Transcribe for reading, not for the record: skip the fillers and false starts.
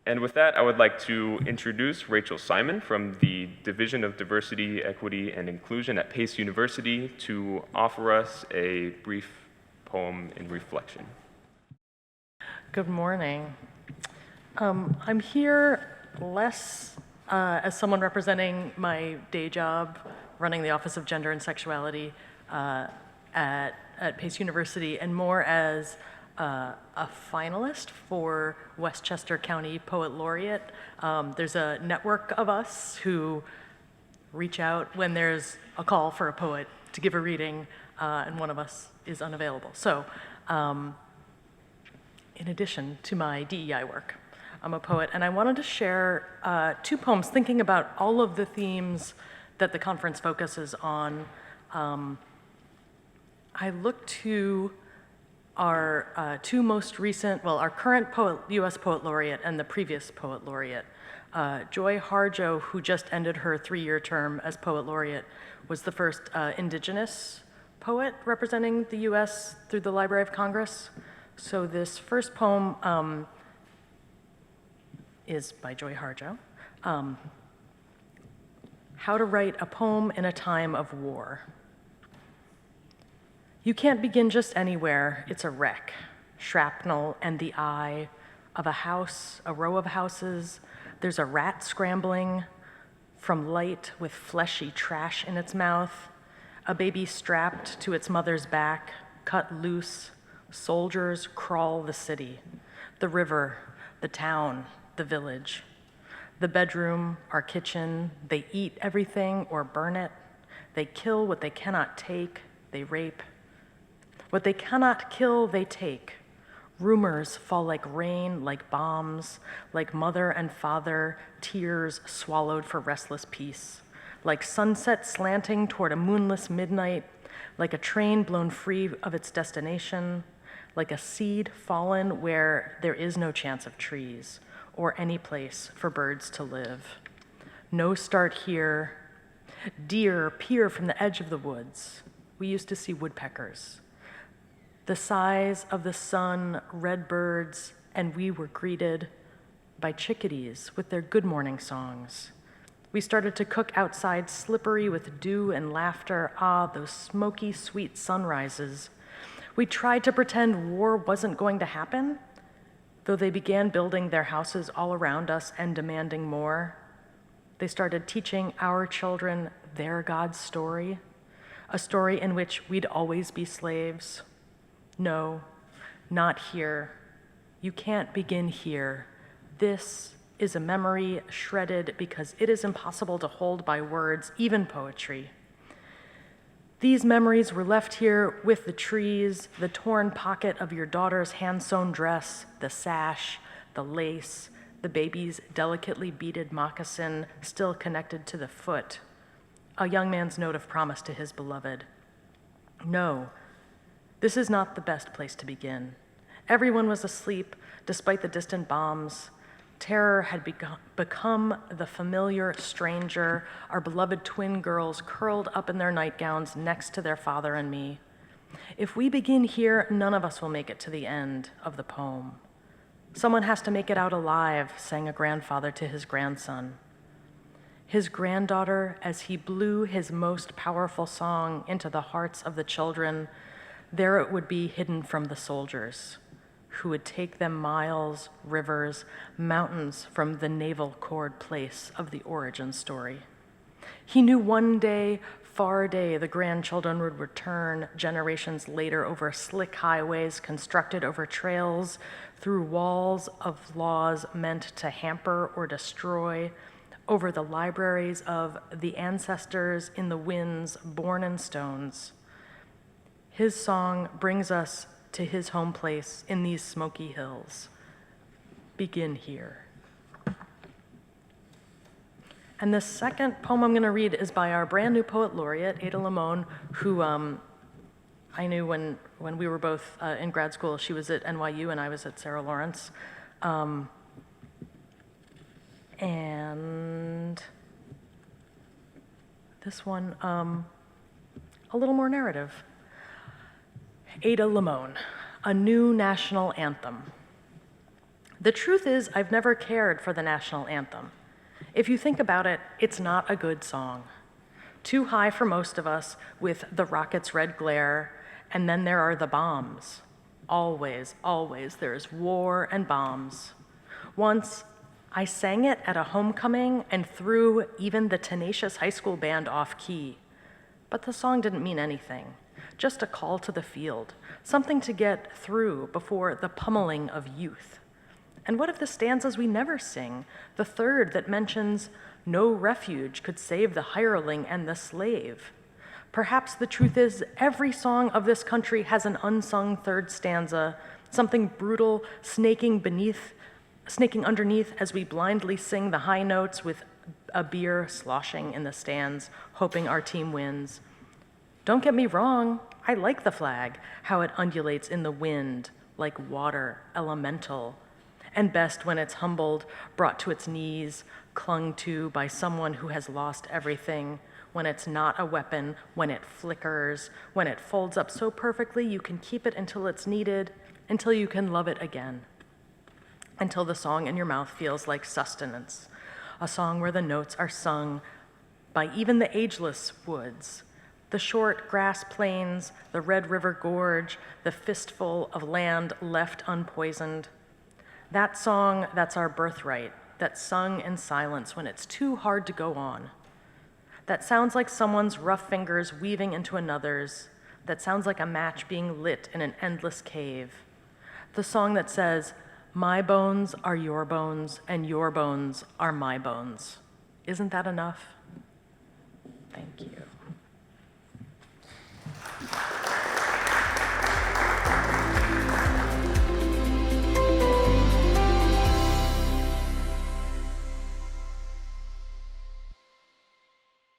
And with that, I would like to introduce Rachel Simon from the Division of Diversity, Equity, and Inclusion at Pace University to offer us a brief poem in reflection. Good morning. I'm here less as someone representing my day job, running the Office of Gender and Sexuality at Pace University, and more as a finalist for Westchester County Poet Laureate. There's a network of us who reach out when there's a call for a poet to give a reading, and one of us is unavailable. So, in addition to my DEI work, I'm a poet, and I wanted to share 2 poems thinking about all of the themes that the conference focuses on. I look to our 2 most recent, well, our current U.S. Poet Laureate and the previous Poet Laureate. Joy Harjo, who just ended her 3-year term as Poet Laureate, was the first Indigenous poet representing the U.S. through the Library of Congress. So this first poem is by Joy Harjo. How to Write a Poem in a Time of War. You can't begin just anywhere, it's a wreck, shrapnel and the eye of a house, a row of houses. There's a rat scrambling from light with fleshy trash in its mouth, a baby strapped to its mother's back, cut loose. Soldiers crawl the city, the river, the town, the village. The bedroom, our kitchen, they eat everything or burn it. They kill what they cannot take, they rape. What they cannot kill, they take. Rumors fall like rain, like bombs, like mother and father, tears swallowed for restless peace, like sunset slanting toward a moonless midnight, like a train blown free of its destination, like a seed fallen where there is no chance of trees or any place for birds to live. No start here. Deer peer from the edge of the woods. We used to see woodpeckers. The size of the sun, red birds, and we were greeted by chickadees with their good morning songs. We started to cook outside, slippery with dew and laughter. Ah, those smoky, sweet sunrises. We tried to pretend war wasn't going to happen, though they began building their houses all around us and demanding more. They started teaching our children their God's story, a story in which we'd always be slaves. No, not here. You can't begin here. This is a memory shredded because it is impossible to hold by words, even poetry. These memories were left here with the trees, the torn pocket of your daughter's hand-sewn dress, the sash, the lace, the baby's delicately beaded moccasin still connected to the foot, a young man's note of promise to his beloved. No, this is not the best place to begin. Everyone was asleep, despite the distant bombs. Terror had become the familiar stranger, our beloved twin girls curled up in their nightgowns next to their father and me. If we begin here, none of us will make it to the end of the poem. Someone has to make it out alive, sang a grandfather to his grandson. His granddaughter, as he blew his most powerful song into the hearts of the children, there it would be hidden from the soldiers, who would take them miles, rivers, mountains from the navel cord place of the origin story. He knew one day, far day, the grandchildren would return generations later over slick highways constructed over trails, through walls of laws meant to hamper or destroy, over the libraries of the ancestors in the winds born in stones. His song brings us to his home place in these smoky hills. Begin here. And the second poem I'm going to read is by our brand new poet laureate, Ada Limon, who I knew when we were both in grad school. She was at NYU and I was at Sarah Lawrence. And this one, a little more narrative. Ada Limon, a new national anthem. The truth is, I've never cared for the national anthem. If you think about it, it's not a good song. Too high for most of us, with the rocket's red glare, and then there are the bombs. Always, always, there's war and bombs. Once, I sang it at a homecoming and threw even the tenacious high school band off key. But the song didn't mean anything, just a call to the field, something to get through before the pummeling of youth. And what of the stanzas we never sing, the third that mentions no refuge could save the hireling and the slave? Perhaps the truth is every song of this country has an unsung third stanza, something brutal snaking underneath as we blindly sing the high notes with a beer sloshing in the stands, hoping our team wins. Don't get me wrong, I like the flag, how it undulates in the wind like water, elemental, and best when it's humbled, brought to its knees, clung to by someone who has lost everything, when it's not a weapon, when it flickers, when it folds up so perfectly you can keep it until it's needed, until you can love it again, until the song in your mouth feels like sustenance, a song where the notes are sung by even the ageless woods, the short grass plains, the Red River Gorge, the fistful of land left unpoisoned. That song, that's our birthright, that's sung in silence when it's too hard to go on. That sounds like someone's rough fingers weaving into another's, that sounds like a match being lit in an endless cave. The song that says, my bones are your bones, and your bones are my bones. Isn't that enough? Thank you.